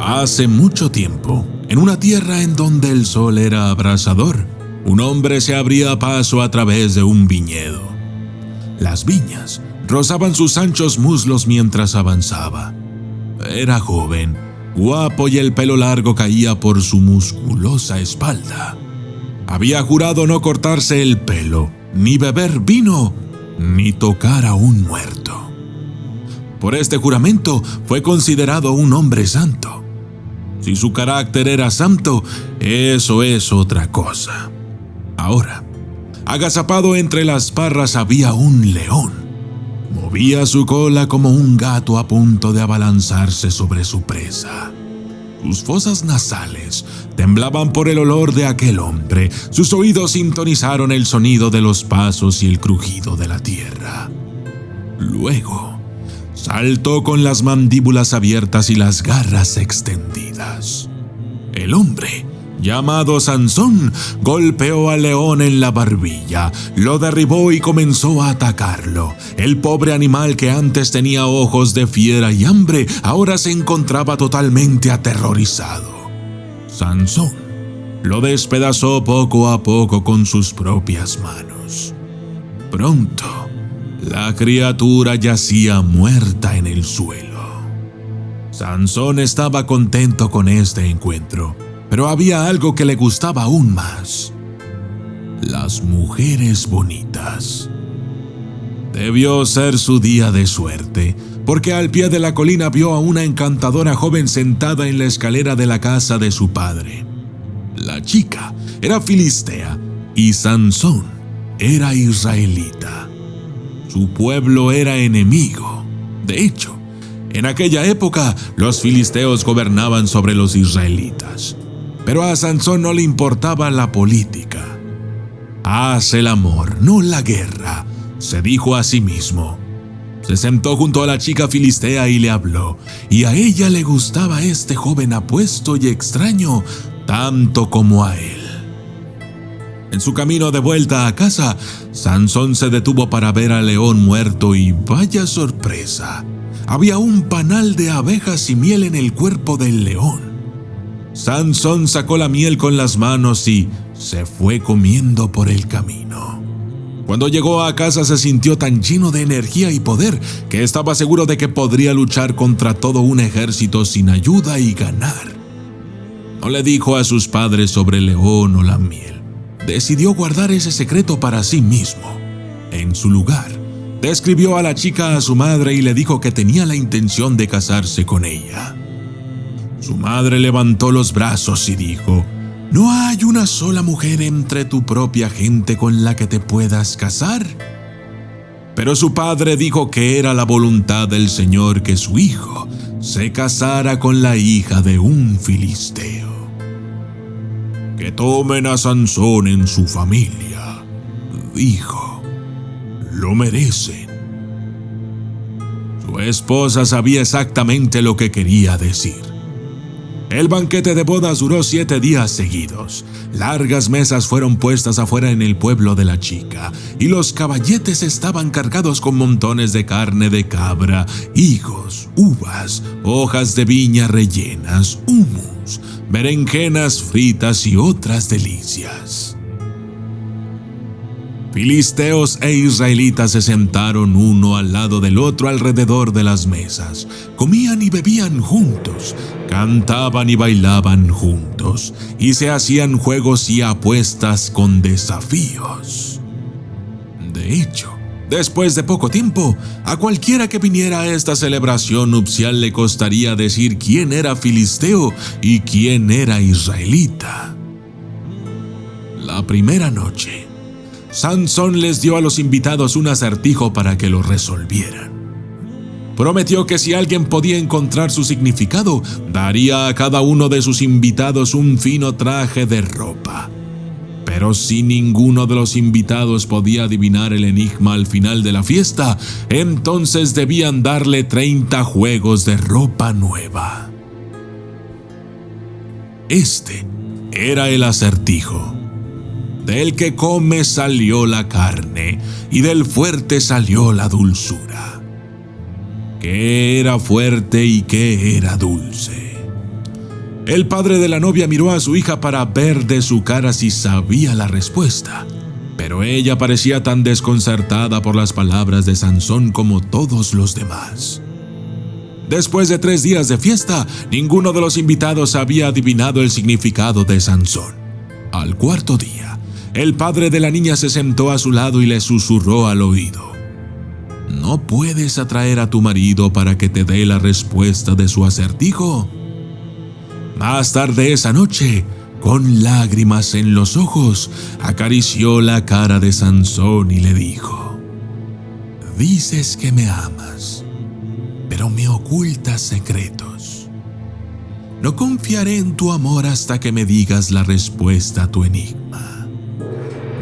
Hace mucho tiempo, en una tierra en donde el sol era abrasador, un hombre se abría paso a través de un viñedo. Las viñas rozaban sus anchos muslos mientras avanzaba. Era joven, guapo y el pelo largo caía por su musculosa espalda. Había jurado no cortarse el pelo, ni beber vino, ni tocar a un muerto. Por este juramento fue considerado un hombre santo. Si su carácter era santo, eso es otra cosa. Ahora, agazapado entre las parras había un león. Movía su cola como un gato a punto de abalanzarse sobre su presa. Sus fosas nasales temblaban por el olor de aquel hombre. Sus oídos sintonizaron el sonido de los pasos y el crujido de la tierra. Luego, saltó con las mandíbulas abiertas y las garras extendidas. El hombre, llamado Sansón, golpeó al león en la barbilla, lo derribó y comenzó a atacarlo. El pobre animal, que antes tenía ojos de fiera y hambre, ahora se encontraba totalmente aterrorizado. Sansón lo despedazó poco a poco con sus propias manos. Pronto, la criatura yacía muerta en el suelo. Sansón estaba contento con este encuentro, pero había algo que le gustaba aún más: las mujeres bonitas. Debió ser su día de suerte, porque al pie de la colina vio a una encantadora joven sentada en la escalera de la casa de su padre. La chica era filistea y Sansón era israelita. Su pueblo era enemigo. De hecho, en aquella época los filisteos gobernaban sobre los israelitas. Pero a Sansón no le importaba la política. «Haz el amor, no la guerra», se dijo a sí mismo. Se sentó junto a la chica filistea y le habló, y a ella le gustaba este joven apuesto y extraño tanto como a él. En su camino de vuelta a casa, Sansón se detuvo para ver al león muerto y vaya sorpresa, había un panal de abejas y miel en el cuerpo del león. Sansón sacó la miel con las manos y se fue comiendo por el camino. Cuando llegó a casa se sintió tan lleno de energía y poder que estaba seguro de que podría luchar contra todo un ejército sin ayuda y ganar. No le dijo a sus padres sobre el león o la miel. Decidió guardar ese secreto para sí mismo. En su lugar, describió a la chica a su madre y le dijo que tenía la intención de casarse con ella. Su madre levantó los brazos y dijo: «¿No hay una sola mujer entre tu propia gente con la que te puedas casar?». Pero su padre dijo que era la voluntad del Señor que su hijo se casara con la hija de un filisteo. «Que tomen a Sansón en su familia», dijo. «Lo merecen». Su esposa sabía exactamente lo que quería decir. El banquete de bodas duró 7 días seguidos. Largas mesas fueron puestas afuera en el pueblo de la chica, y los caballetes estaban cargados con montones de carne de cabra, higos, uvas, hojas de viña rellenas, hummus, berenjenas fritas y otras delicias. Filisteos e israelitas se sentaron uno al lado del otro alrededor de las mesas. Comían y bebían juntos, cantaban y bailaban juntos, y se hacían juegos y apuestas con desafíos. De hecho, después de poco tiempo, a cualquiera que viniera a esta celebración nupcial le costaría decir quién era filisteo y quién era israelita. La primera noche, Sansón les dio a los invitados un acertijo para que lo resolvieran. Prometió que si alguien podía encontrar su significado, daría a cada uno de sus invitados un fino traje de ropa. Pero si ninguno de los invitados podía adivinar el enigma al final de la fiesta, entonces debían darle 30 juegos de ropa nueva. Este era el acertijo. Del que come salió la carne, y del fuerte salió la dulzura. ¿Qué era fuerte y qué era dulce? El padre de la novia miró a su hija para ver de su cara si sabía la respuesta, pero ella parecía tan desconcertada por las palabras de Sansón como todos los demás. Después de 3 días de fiesta, ninguno de los invitados había adivinado el significado de Sansón. Al 4.º día, el padre de la niña se sentó a su lado y le susurró al oído: ¿No puedes atraer a tu marido para que te dé la respuesta de su acertijo? Más tarde esa noche, con lágrimas en los ojos, acarició la cara de Sansón y le dijo: Dices que me amas, pero me ocultas secretos. No confiaré en tu amor hasta que me digas la respuesta a tu enigma.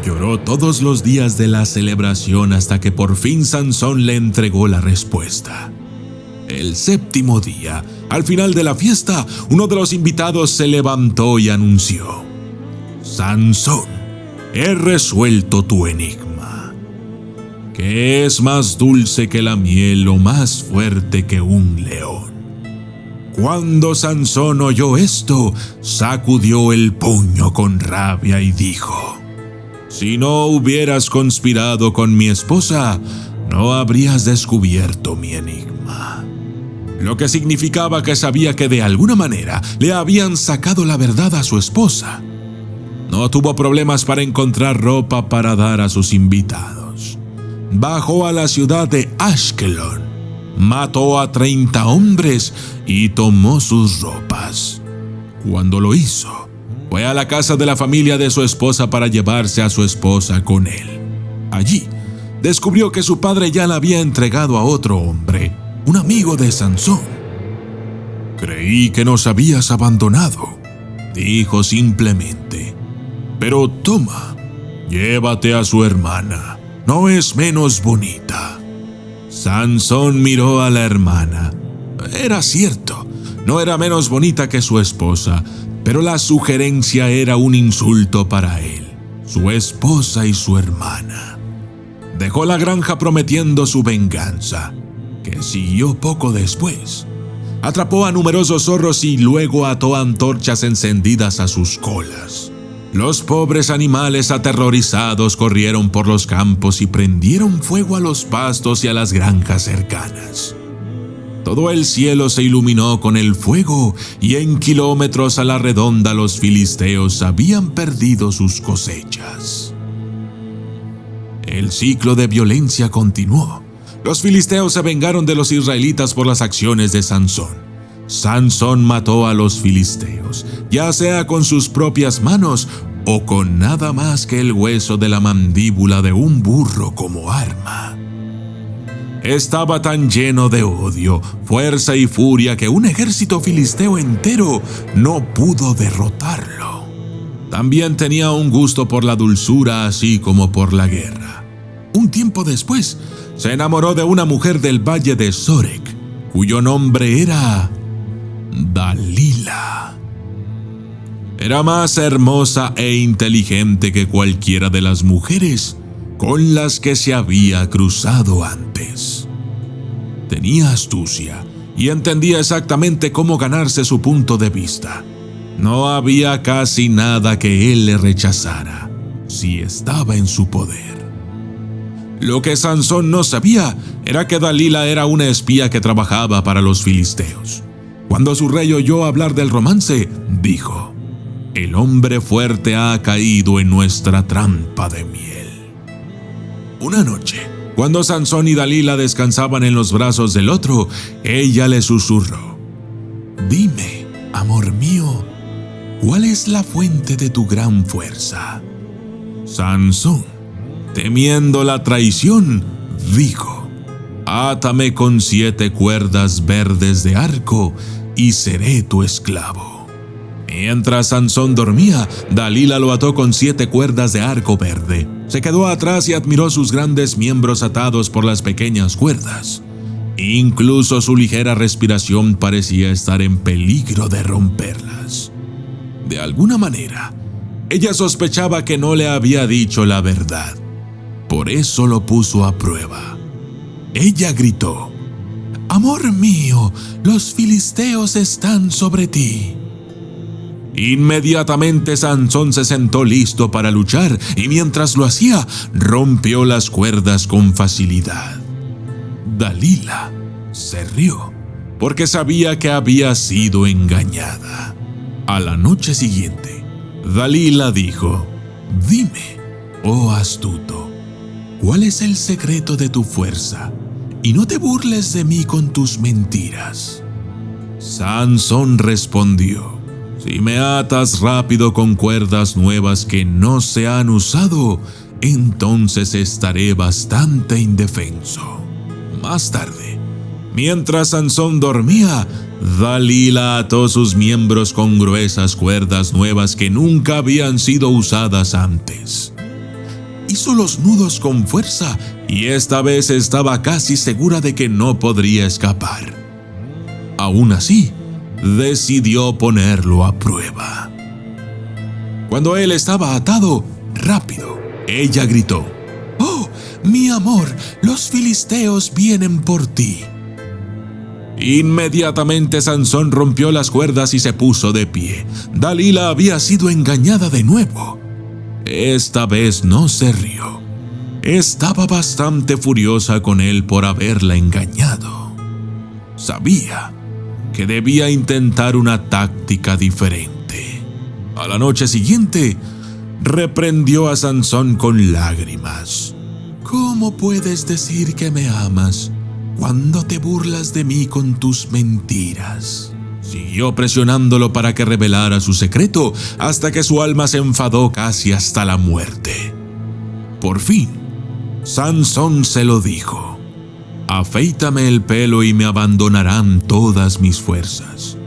Lloró todos los días de la celebración hasta que por fin Sansón le entregó la respuesta. El 7.º día, al final de la fiesta, uno de los invitados se levantó y anunció: Sansón, he resuelto tu enigma. ¿Qué es más dulce que la miel o más fuerte que un león? Cuando Sansón oyó esto, sacudió el puño con rabia y dijo: Si no hubieras conspirado con mi esposa, no habrías descubierto mi enigma. Lo que significaba que sabía que de alguna manera le habían sacado la verdad a su esposa. No tuvo problemas para encontrar ropa para dar a sus invitados. Bajó a la ciudad de Ashkelon, mató a 30 hombres y tomó sus ropas. Cuando lo hizo, fue a la casa de la familia de su esposa para llevarse a su esposa con él. Allí, descubrió que su padre ya la había entregado a otro hombre, un amigo de Sansón. Creí que nos habías abandonado, dijo simplemente. Pero toma, llévate a su hermana, no es menos bonita. Sansón miró a la hermana. Era cierto, no era menos bonita que su esposa, pero la sugerencia era un insulto para él, su esposa y su hermana. Dejó la granja prometiendo su venganza, que siguió poco después. Atrapó a numerosos zorros y luego ató antorchas encendidas a sus colas. Los pobres animales aterrorizados corrieron por los campos y prendieron fuego a los pastos y a las granjas cercanas. Todo el cielo se iluminó con el fuego y en kilómetros a la redonda los filisteos habían perdido sus cosechas. El ciclo de violencia continuó. Los filisteos se vengaron de los israelitas por las acciones de Sansón. Sansón mató a los filisteos, ya sea con sus propias manos o con nada más que el hueso de la mandíbula de un burro como arma. Estaba tan lleno de odio, fuerza y furia que un ejército filisteo entero no pudo derrotarlo. También tenía un gusto por la dulzura así como por la guerra. Un tiempo después, se enamoró de una mujer del valle de Sorek, cuyo nombre era Dalila. Era más hermosa e inteligente que cualquiera de las mujeres con las que se había cruzado antes. Tenía astucia y entendía exactamente cómo ganarse su punto de vista. No había casi nada que él le rechazara, si estaba en su poder. Lo que Sansón no sabía era que Dalila era una espía que trabajaba para los filisteos. Cuando su rey oyó hablar del romance, dijo: El hombre fuerte ha caído en nuestra trampa de miel. Una noche, cuando Sansón y Dalila descansaban en los brazos del otro, ella le susurró: Dime, amor mío, ¿cuál es la fuente de tu gran fuerza? Sansón, temiendo la traición, dijo: Átame con 7 cuerdas verdes de arco y seré tu esclavo. Mientras Sansón dormía, Dalila lo ató con 7 cuerdas de arco verde. Se quedó atrás y admiró sus grandes miembros atados por las pequeñas cuerdas. Incluso su ligera respiración parecía estar en peligro de romperlas. De alguna manera, ella sospechaba que no le había dicho la verdad. Por eso lo puso a prueba. Ella gritó: Amor mío, los filisteos están sobre ti. Inmediatamente Sansón se sentó listo para luchar y mientras lo hacía, rompió las cuerdas con facilidad. Dalila se rió porque sabía que había sido engañada. A la noche siguiente, Dalila dijo: «Dime, oh astuto, ¿cuál es el secreto de tu fuerza? Y no te burles de mí con tus mentiras». Sansón respondió: «Si me atas rápido con cuerdas nuevas que no se han usado, entonces estaré bastante indefenso». Más tarde, mientras Sansón dormía, Dalila ató sus miembros con gruesas cuerdas nuevas que nunca habían sido usadas antes. Hizo los nudos con fuerza y esta vez estaba casi segura de que no podría escapar. Aún así, decidió ponerlo a prueba. Cuando él estaba atado, rápido, ella gritó: «¡Oh, mi amor, los filisteos vienen por ti!». Inmediatamente Sansón rompió las cuerdas y se puso de pie. Dalila había sido engañada de nuevo. Esta vez no se rió. Estaba bastante furiosa con él por haberla engañado. Sabía que debía intentar una táctica diferente. A la noche siguiente, reprendió a Sansón con lágrimas. «¿Cómo puedes decir que me amas cuando te burlas de mí con tus mentiras?». Siguió presionándolo para que revelara su secreto hasta que su alma se enfadó casi hasta la muerte. Por fin, Sansón se lo dijo: «Afeítame el pelo y me abandonarán todas mis fuerzas,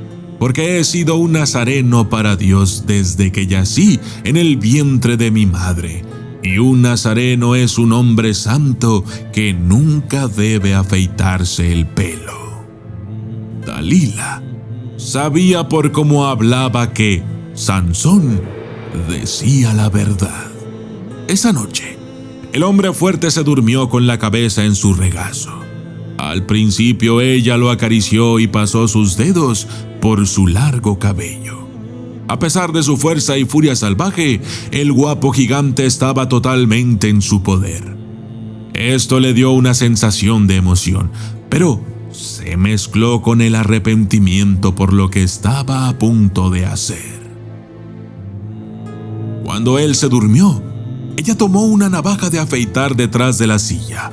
porque he sido un nazareno para Dios desde que yací en el vientre de mi madre, y un nazareno es un hombre santo que nunca debe afeitarse el pelo». Dalila sabía por cómo hablaba que Sansón decía la verdad. Esa noche, el hombre fuerte se durmió con la cabeza en su regazo. Al principio ella lo acarició y pasó sus dedos por su largo cabello. A pesar de su fuerza y furia salvaje, el guapo gigante estaba totalmente en su poder. Esto le dio una sensación de emoción, pero se mezcló con el arrepentimiento por lo que estaba a punto de hacer. Cuando él se durmió, ella tomó una navaja de afeitar detrás de la silla,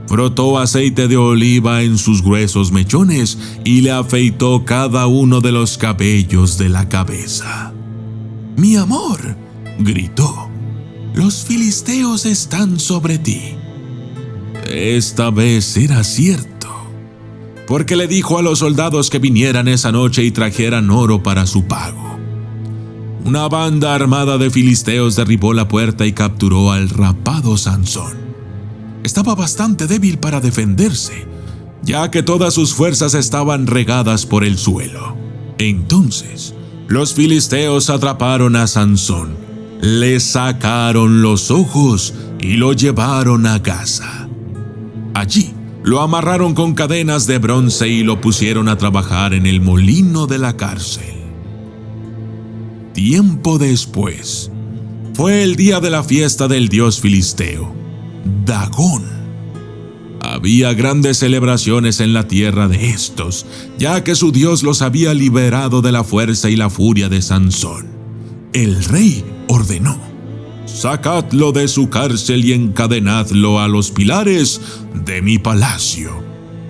frotó aceite de oliva en sus gruesos mechones y le afeitó cada uno de los cabellos de la cabeza. «Mi amor», gritó, «los filisteos están sobre ti». Esta vez era cierto, porque le dijo a los soldados que vinieran esa noche y trajeran oro para su pago. Una banda armada de filisteos derribó la puerta y capturó al rapado Sansón. Estaba bastante débil para defenderse, ya que todas sus fuerzas estaban regadas por el suelo. Entonces, los filisteos atraparon a Sansón, le sacaron los ojos y lo llevaron a Gaza. Allí, lo amarraron con cadenas de bronce y lo pusieron a trabajar en el molino de la cárcel. Tiempo después, fue el día de la fiesta del dios filisteo, Dagón. Había grandes celebraciones en la tierra de estos, ya que su dios los había liberado de la fuerza y la furia de Sansón. El rey ordenó: «Sacadlo de su cárcel y encadenadlo a los pilares de mi palacio,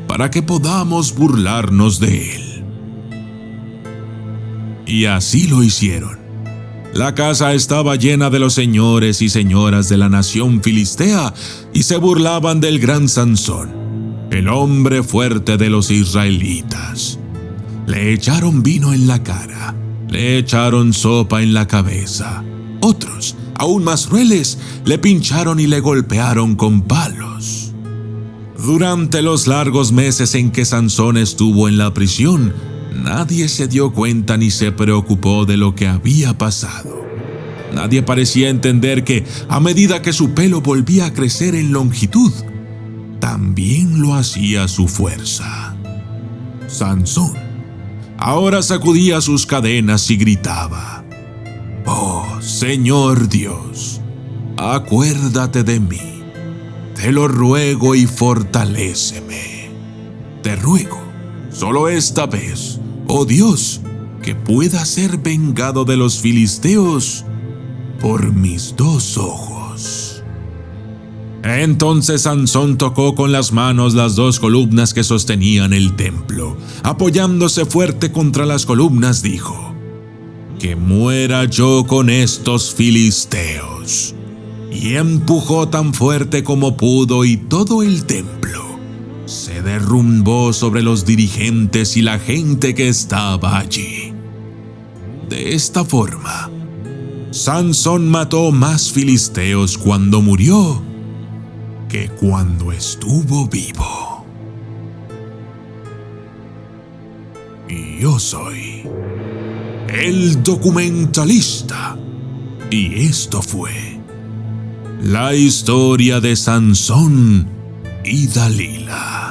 para que podamos burlarnos de él». Y así lo hicieron. La casa estaba llena de los señores y señoras de la nación filistea y se burlaban del gran Sansón, el hombre fuerte de los israelitas. Le echaron vino en la cara, le echaron sopa en la cabeza. Otros, aún más crueles, le pincharon y le golpearon con palos. Durante los largos meses en que Sansón estuvo en la prisión, nadie se dio cuenta ni se preocupó de lo que había pasado. Nadie parecía entender que, a medida que su pelo volvía a crecer en longitud, también lo hacía su fuerza. Sansón ahora sacudía sus cadenas y gritaba: Señor Dios, acuérdate de mí. Te lo ruego y fortaléceme. Te ruego, solo esta vez, oh Dios, que pueda ser vengado de los filisteos por mis 2 ojos. Entonces Sansón tocó con las manos las 2 columnas que sostenían el templo. Apoyándose fuerte contra las columnas, dijo: «Que muera yo con estos filisteos». Y empujó tan fuerte como pudo, y todo el templo se derrumbó sobre los dirigentes y la gente que estaba allí. De esta forma, Sansón mató más filisteos cuando murió que cuando estuvo vivo. Y yo soy el documentalista, y esto fue la historia de Sansón y Dalila.